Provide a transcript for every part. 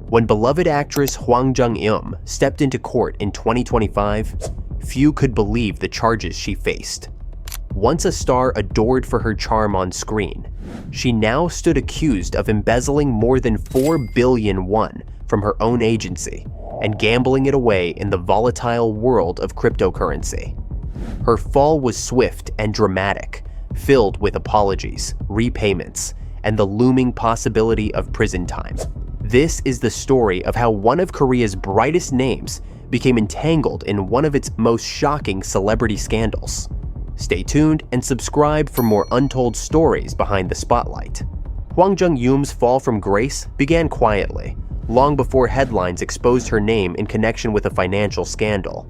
When beloved actress Hwang Jung Eum stepped into court in 2025, few could believe the charges she faced. Once a star adored for her charm on screen, she now stood accused of embezzling more than 4 billion won from her own agency and gambling it away in the volatile world of cryptocurrency. Her fall was swift and dramatic, filled with apologies, repayments, and the looming possibility of prison time. This is the story of how one of Korea's brightest names became entangled in one of its most shocking celebrity scandals. Stay tuned and subscribe for more untold stories behind the spotlight. Hwang Jung Eum's fall from grace began quietly, long before headlines exposed her name in connection with a financial scandal.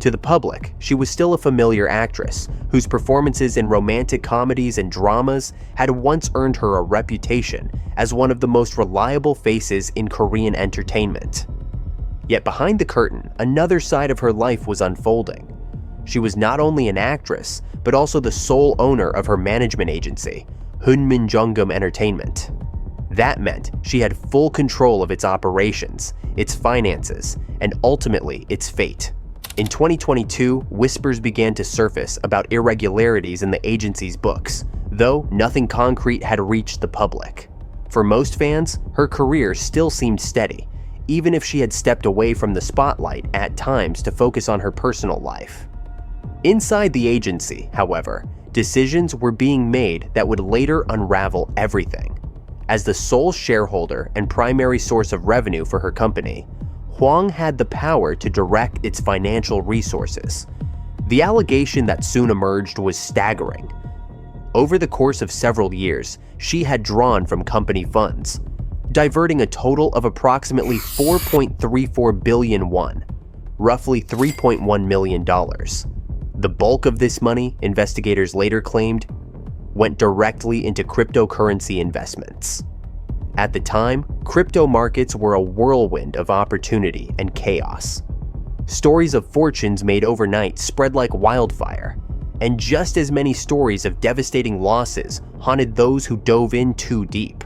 To the public, she was still a familiar actress whose performances in romantic comedies and dramas had once earned her a reputation as one of the most reliable faces in Korean entertainment. Yet behind the curtain, another side of her life was unfolding. She was not only an actress, but also the sole owner of her management agency, Hwang Jung Eum Entertainment. That meant she had full control of its operations, its finances, and ultimately its fate. In 2022, whispers began to surface about irregularities in the agency's books, though nothing concrete had reached the public. For most fans, her career still seemed steady, even if she had stepped away from the spotlight at times to focus on her personal life. Inside the agency, however, decisions were being made that would later unravel everything. As the sole shareholder and primary source of revenue for her company, Hwang had the power to direct its financial resources. The allegation that soon emerged was staggering. Over the course of several years, she had drawn from company funds, diverting a total of approximately 4.34 billion won, roughly $3.1 million. The bulk of this money, investigators later claimed, went directly into cryptocurrency investments. At the time, crypto markets were a whirlwind of opportunity and chaos. Stories of fortunes made overnight spread like wildfire, and just as many stories of devastating losses haunted those who dove in too deep.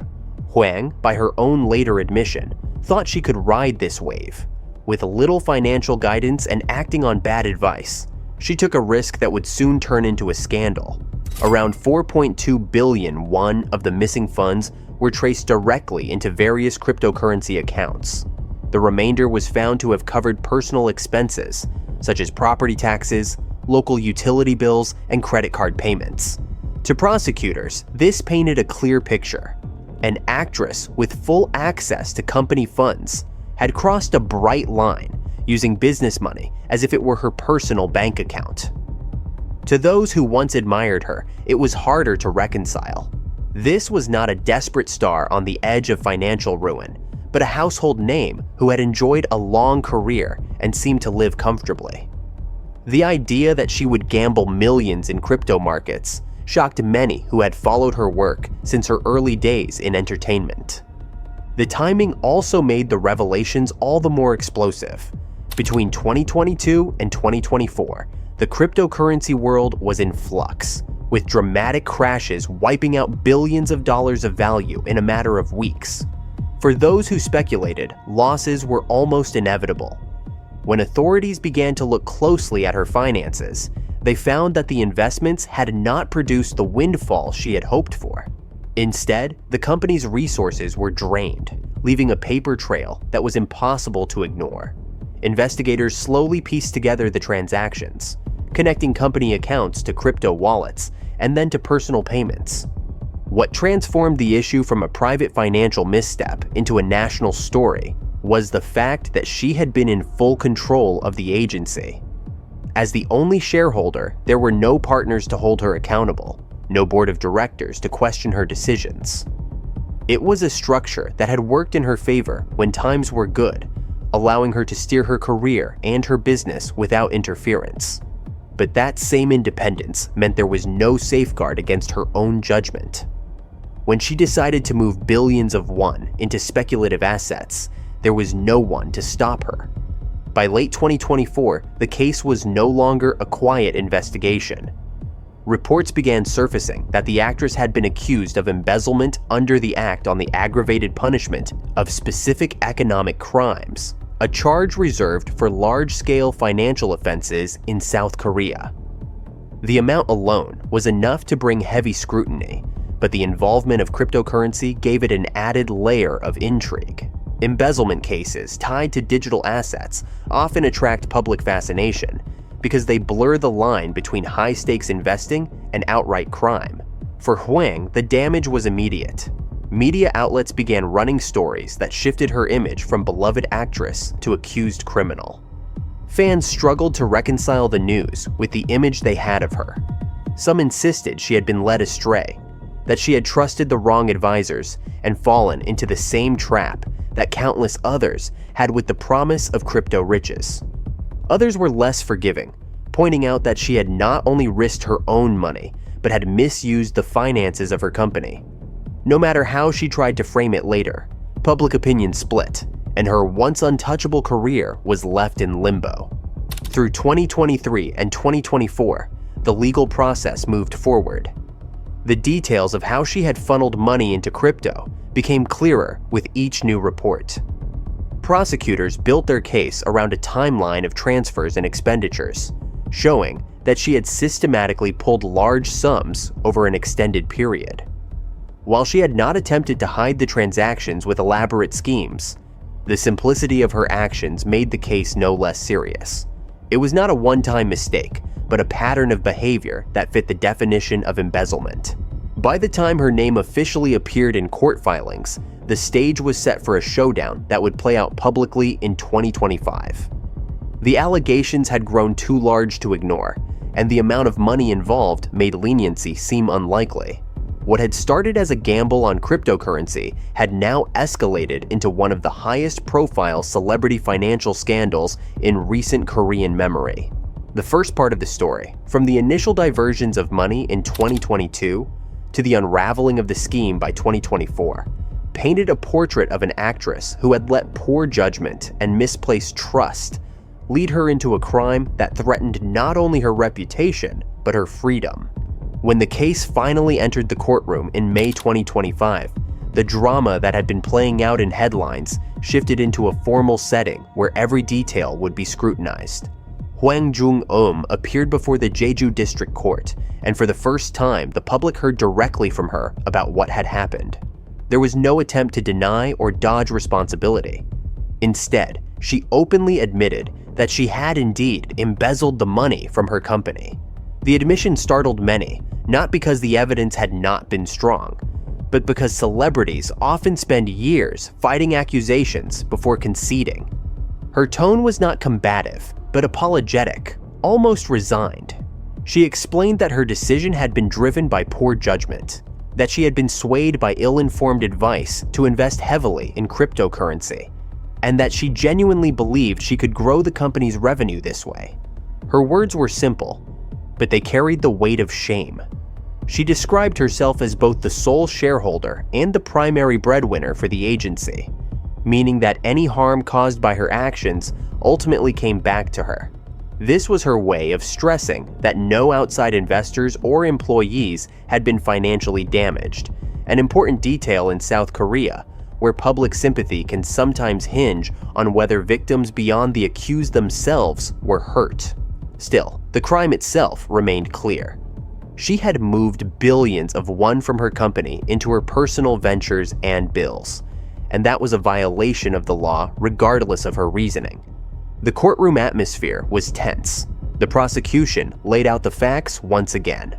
Hwang, by her own later admission, thought she could ride this wave. With little financial guidance and acting on bad advice, she took a risk that would soon turn into a scandal. Around 4.2 billion won of the missing funds were traced directly into various cryptocurrency accounts. The remainder was found to have covered personal expenses, such as property taxes, local utility bills, and credit card payments. To prosecutors, this painted a clear picture. An actress with full access to company funds had crossed a bright line, using business money as if it were her personal bank account. To those who once admired her, it was harder to reconcile. This was not a desperate star on the edge of financial ruin, but a household name who had enjoyed a long career and seemed to live comfortably. The idea that she would gamble millions in crypto markets shocked many who had followed her work since her early days in entertainment. The timing also made the revelations all the more explosive. Between 2022 and 2024, the cryptocurrency world was in flux, with dramatic crashes wiping out billions of dollars of value in a matter of weeks. For those who speculated, losses were almost inevitable. When authorities began to look closely at her finances, they found that the investments had not produced the windfall she had hoped for. Instead, the company's resources were drained, leaving a paper trail that was impossible to ignore. Investigators slowly pieced together the transactions, connecting company accounts to crypto wallets and then to personal payments. What transformed the issue from a private financial misstep into a national story was the fact that she had been in full control of the agency. As the only shareholder, there were no partners to hold her accountable, no board of directors to question her decisions. It was a structure that had worked in her favor when times were good, allowing her to steer her career and her business without interference. But that same independence meant there was no safeguard against her own judgment. When she decided to move billions of won into speculative assets, there was no one to stop her. By late 2024, the case was no longer a quiet investigation. reports began surfacing that the actress had been accused of embezzlement under the Act on the Aggravated Punishment of Specific Economic Crimes, a charge reserved for large-scale financial offenses in South Korea. The amount alone was enough to bring heavy scrutiny, but the involvement of cryptocurrency gave it an added layer of intrigue. Embezzlement cases tied to digital assets often attract public fascination because they blur the line between high-stakes investing and outright crime. For Hwang, the damage was immediate. Media outlets began running stories that shifted her image from beloved actress to accused criminal. Fans struggled to reconcile the news with the image they had of her. Some insisted she had been led astray, that she had trusted the wrong advisors and fallen into the same trap that countless others had with the promise of crypto riches. Others were less forgiving, pointing out that she had not only risked her own money, but had misused the finances of her company. No matter how she tried to frame it later, public opinion split, and her once untouchable career was left in limbo. Through 2023 and 2024, the legal process moved forward. The details of how she had funneled money into crypto became clearer with each new report. Prosecutors built their case around a timeline of transfers and expenditures, showing that she had systematically pulled large sums over an extended period. While she had not attempted to hide the transactions with elaborate schemes, the simplicity of her actions made the case no less serious. It was not a one-time mistake, but a pattern of behavior that fit the definition of embezzlement. By the time her name officially appeared in court filings, the stage was set for a showdown that would play out publicly in 2025. The allegations had grown too large to ignore, and the amount of money involved made leniency seem unlikely. What had started as a gamble on cryptocurrency had now escalated into one of the highest-profile celebrity financial scandals in recent Korean memory. The first part of the story, from the initial diversions of money in 2022 to the unraveling of the scheme by 2024, painted a portrait of an actress who had let poor judgment and misplaced trust lead her into a crime that threatened not only her reputation, but her freedom. When the case finally entered the courtroom in May 2025, the drama that had been playing out in headlines shifted into a formal setting where every detail would be scrutinized. Hwang Jung Eum appeared before the Jeju District Court, and for the first time, the public heard directly from her about what had happened. There was no attempt to deny or dodge responsibility. Instead, she openly admitted that she had indeed embezzled the money from her company. The admission startled many, not because the evidence had not been strong, but because celebrities often spend years fighting accusations before conceding. Her tone was not combative, but apologetic, almost resigned. She explained that her decision had been driven by poor judgment, that she had been swayed by ill-informed advice to invest heavily in cryptocurrency, and that she genuinely believed she could grow the company's revenue this way. Her words were simple, but they carried the weight of shame. She described herself as both the sole shareholder and the primary breadwinner for the agency, meaning that any harm caused by her actions ultimately came back to her. This was her way of stressing that no outside investors or employees had been financially damaged, an important detail in South Korea, where public sympathy can sometimes hinge on whether victims beyond the accused themselves were hurt. Still, the crime itself remained clear. She had moved billions of won from her company into her personal ventures and bills, and that was a violation of the law regardless of her reasoning. The courtroom atmosphere was tense. The prosecution laid out the facts once again.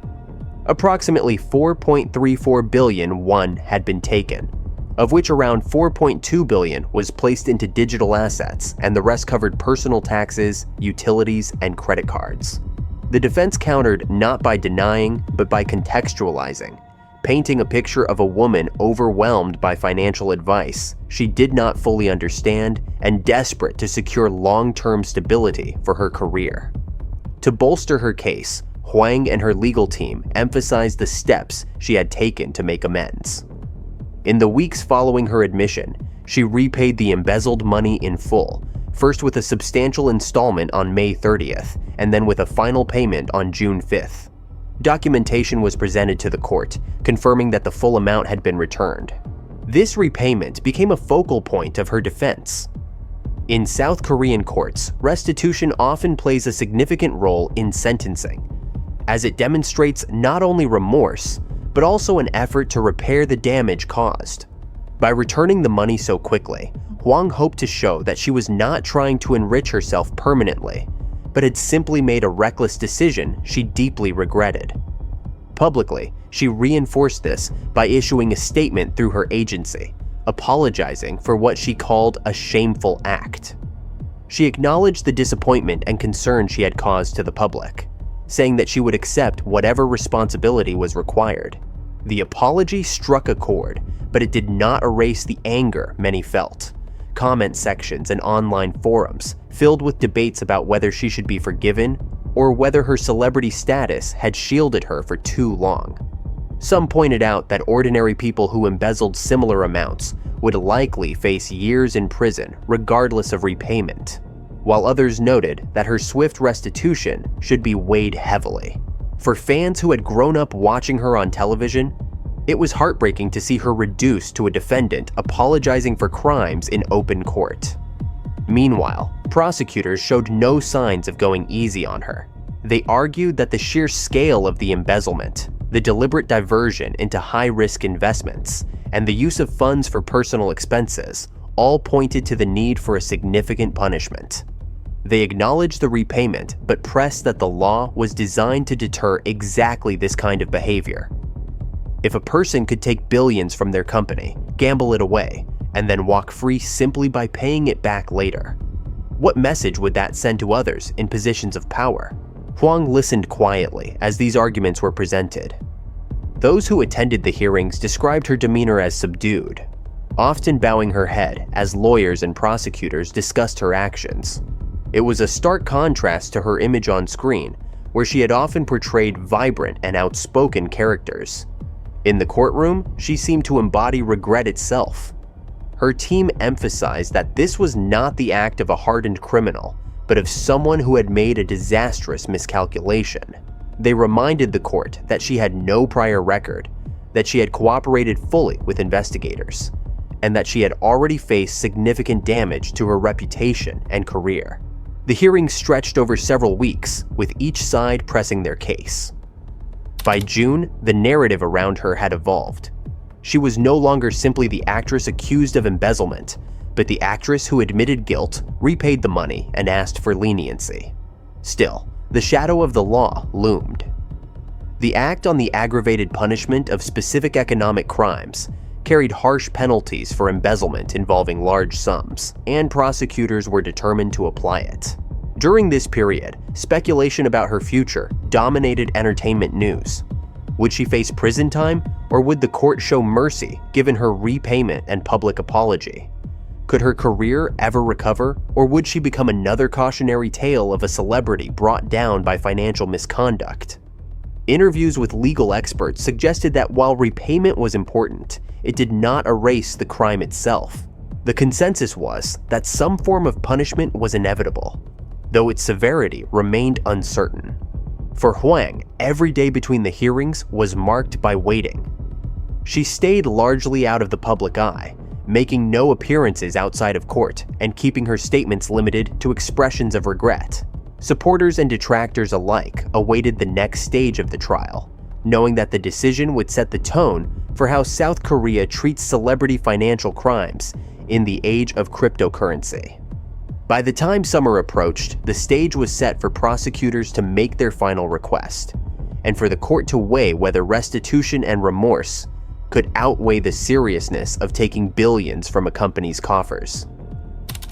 Approximately 4.34 billion won had been taken, of which around 4.2 billion was placed into digital assets, and the rest covered personal taxes, utilities, and credit cards. The defense countered not by denying, but by contextualizing, painting a picture of a woman overwhelmed by financial advice she did not fully understand and desperate to secure long-term stability for her career. To bolster her case, Hwang and her legal team emphasized the steps she had taken to make amends. In the weeks following her admission, she repaid the embezzled money in full, first with a substantial installment on May 30th, and then with a final payment on June 5th. Documentation was presented to the court, confirming that the full amount had been returned. This repayment became a focal point of her defense. In South Korean courts, restitution often plays a significant role in sentencing, as it demonstrates not only remorse, but also an effort to repair the damage caused. By returning the money so quickly, Hwang hoped to show that she was not trying to enrich herself permanently, but had simply made a reckless decision she deeply regretted. Publicly, she reinforced this by issuing a statement through her agency, apologizing for what she called a shameful act. She acknowledged the disappointment and concern she had caused to the public, saying that she would accept whatever responsibility was required. The apology struck a chord, but it did not erase the anger many felt. Comment sections and online forums filled with debates about whether she should be forgiven or whether her celebrity status had shielded her for too long. Some pointed out that ordinary people who embezzled similar amounts would likely face years in prison regardless of repayment, while others noted that her swift restitution should be weighed heavily. For fans who had grown up watching her on television, it was heartbreaking to see her reduced to a defendant apologizing for crimes in open court. Meanwhile, prosecutors showed no signs of going easy on her. They argued that the sheer scale of the embezzlement, the deliberate diversion into high-risk investments, and the use of funds for personal expenses all pointed to the need for a significant punishment. They acknowledged the repayment, but pressed that the law was designed to deter exactly this kind of behavior. If a person could take billions from their company, gamble it away, and then walk free simply by paying it back later, what message would that send to others in positions of power? Hwang listened quietly as these arguments were presented. Those who attended the hearings described her demeanor as subdued, often bowing her head as lawyers and prosecutors discussed her actions. It was a stark contrast to her image on screen, where she had often portrayed vibrant and outspoken characters. In the courtroom, she seemed to embody regret itself. Her team emphasized that this was not the act of a hardened criminal, but of someone who had made a disastrous miscalculation. They reminded the court that she had no prior record, that she had cooperated fully with investigators, and that she had already faced significant damage to her reputation and career. The hearing stretched over several weeks, with each side pressing their case. By June, the narrative around her had evolved. She was no longer simply the actress accused of embezzlement, but the actress who admitted guilt, repaid the money, and asked for leniency. Still, the shadow of the law loomed. The Act on the Aggravated Punishment of Specific Economic Crimes carried harsh penalties for embezzlement involving large sums, and prosecutors were determined to apply it. During this period, speculation about her future dominated entertainment news. Would she face prison time, or would the court show mercy given her repayment and public apology? Could her career ever recover, or would she become another cautionary tale of a celebrity brought down by financial misconduct? Interviews with legal experts suggested that while repayment was important, it did not erase the crime itself. The consensus was that some form of punishment was inevitable, though its severity remained uncertain. For Hwang, every day between the hearings was marked by waiting. She stayed largely out of the public eye, making no appearances outside of court and keeping her statements limited to expressions of regret. Supporters and detractors alike awaited the next stage of the trial, knowing that the decision would set the tone for how South Korea treats celebrity financial crimes in the age of cryptocurrency. By the time summer approached, the stage was set for prosecutors to make their final request, and for the court to weigh whether restitution and remorse could outweigh the seriousness of taking billions from a company's coffers.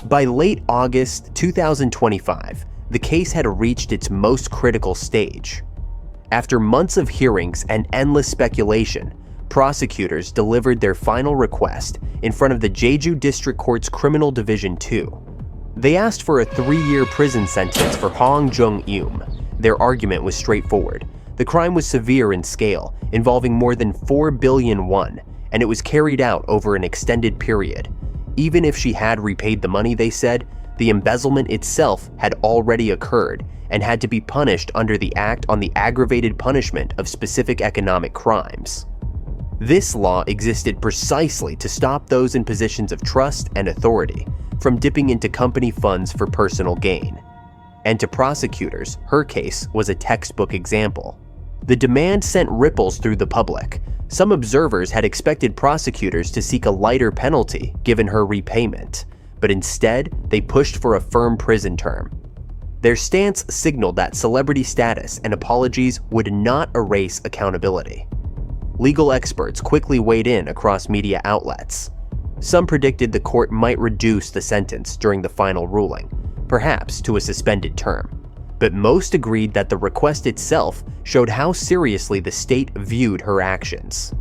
By late August 2025, the case had reached its most critical stage. After months of hearings and endless speculation, prosecutors delivered their final request in front of the Jeju District Court's Criminal Division 2. They asked for a 3-year prison sentence for Hwang Jung Eum. Their argument was straightforward. The crime was severe in scale, involving more than 4 billion won, and it was carried out over an extended period. Even if she had repaid the money, they said, The embezzlement itself had already occurred and had to be punished under the Act on the Aggravated Punishment of Specific Economic Crimes. This law existed precisely to stop those in positions of trust and authority from dipping into company funds for personal gain. And to prosecutors, her case was a textbook example. The demand sent ripples through the public. Some observers had expected prosecutors to seek a lighter penalty given her repayment, but instead they pushed for a firm prison term. Their stance signaled that celebrity status and apologies would not erase accountability. Legal experts quickly weighed in across media outlets. Some predicted the court might reduce the sentence during the final ruling, perhaps to a suspended term. But most agreed that the request itself showed how seriously the state viewed her actions.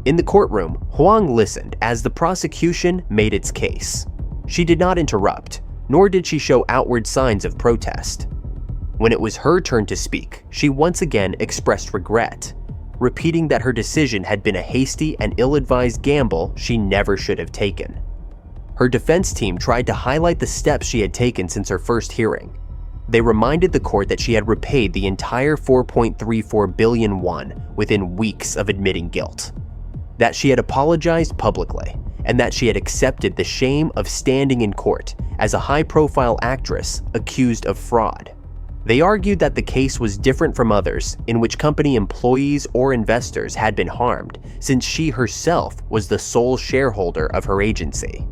In the courtroom, Hwang listened as the prosecution made its case. She did not interrupt, nor did she show outward signs of protest. When it was her turn to speak, she once again expressed regret, repeating that her decision had been a hasty and ill-advised gamble she never should have taken. Her defense team tried to highlight the steps she had taken since her first hearing. They reminded the court that she had repaid the entire 4.34 billion won within weeks of admitting guilt, that she had apologized publicly, and that she had accepted the shame of standing in court as a high-profile actress accused of fraud. They argued that the case was different from others in which company employees or investors had been harmed, since she herself was the sole shareholder of her agency.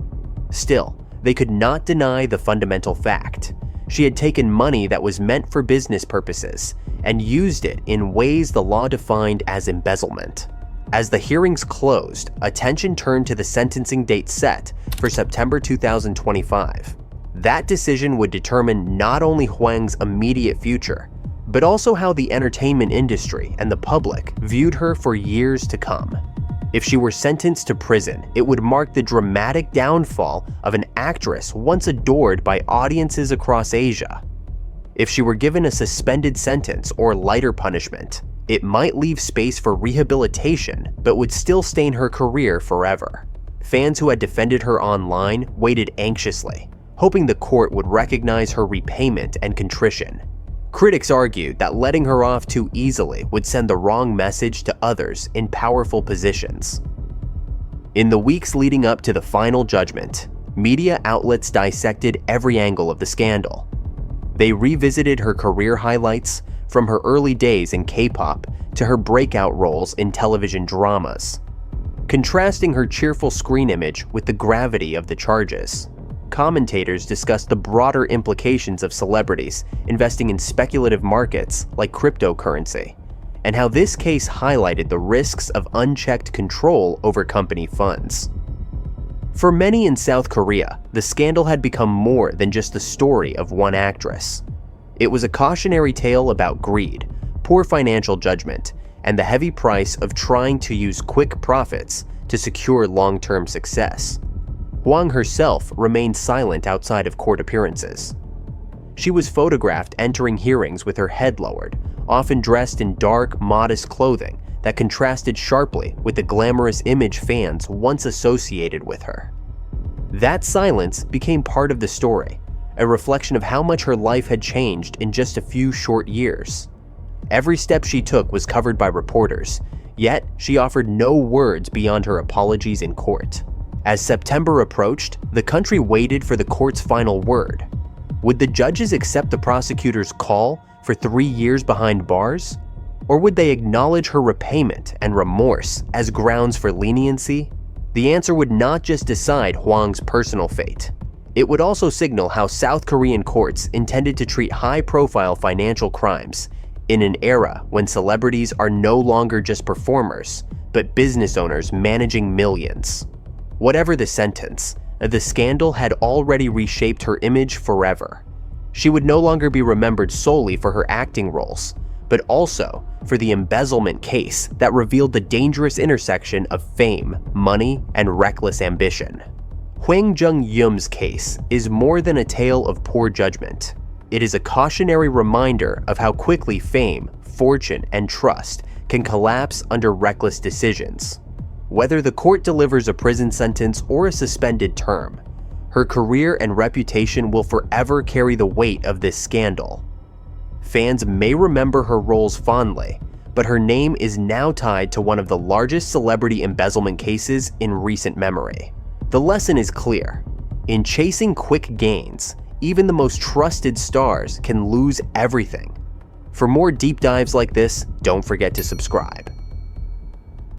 Still, they could not deny the fundamental fact. She had taken money that was meant for business purposes and used it in ways the law defined as embezzlement. As the hearings closed, attention turned to the sentencing date set for September 2025. That decision would determine not only Hwang's immediate future, but also how the entertainment industry and the public viewed her for years to come. If she were sentenced to prison, it would mark the dramatic downfall of an actress once adored by audiences across Asia. If she were given a suspended sentence or lighter punishment, it might leave space for rehabilitation, but would still stain her career forever. Fans who had defended her online waited anxiously, hoping the court would recognize her repayment and contrition. Critics argued that letting her off too easily would send the wrong message to others in powerful positions. In the weeks leading up to the final judgment, media outlets dissected every angle of the scandal. They revisited her career highlights, from her early days in K-pop to her breakout roles in television dramas, contrasting her cheerful screen image with the gravity of the charges. Commentators discussed the broader implications of celebrities investing in speculative markets like cryptocurrency, and how this case highlighted the risks of unchecked control over company funds. For many in South Korea, the scandal had become more than just the story of one actress. It was a cautionary tale about greed, poor financial judgment, and the heavy price of trying to use quick profits to secure long-term success. Hwang herself remained silent outside of court appearances. She was photographed entering hearings with her head lowered, often dressed in dark, modest clothing that contrasted sharply with the glamorous image fans once associated with her. That silence became part of the story, a reflection of how much her life had changed in just a few short years. Every step she took was covered by reporters, yet she offered no words beyond her apologies in court. As September approached, the country waited for the court's final word. Would the judges accept the prosecutor's call for 3 years behind bars? Or would they acknowledge her repayment and remorse as grounds for leniency? The answer would not just decide Hwang's personal fate. It would also signal how South Korean courts intended to treat high-profile financial crimes in an era when celebrities are no longer just performers, but business owners managing millions. Whatever the sentence, the scandal had already reshaped her image forever. She would no longer be remembered solely for her acting roles, but also for the embezzlement case that revealed the dangerous intersection of fame, money, and reckless ambition. Hwang Jung Eum's case is more than a tale of poor judgment. It is a cautionary reminder of how quickly fame, fortune, and trust can collapse under reckless decisions. Whether the court delivers a prison sentence or a suspended term, Her career and reputation will forever carry the weight of this scandal. Fans may remember her roles fondly, but her name is now tied to one of the largest celebrity embezzlement cases in recent memory. The lesson is clear. In chasing quick gains, even the most trusted stars can lose everything. For more deep dives like this, don't forget to subscribe.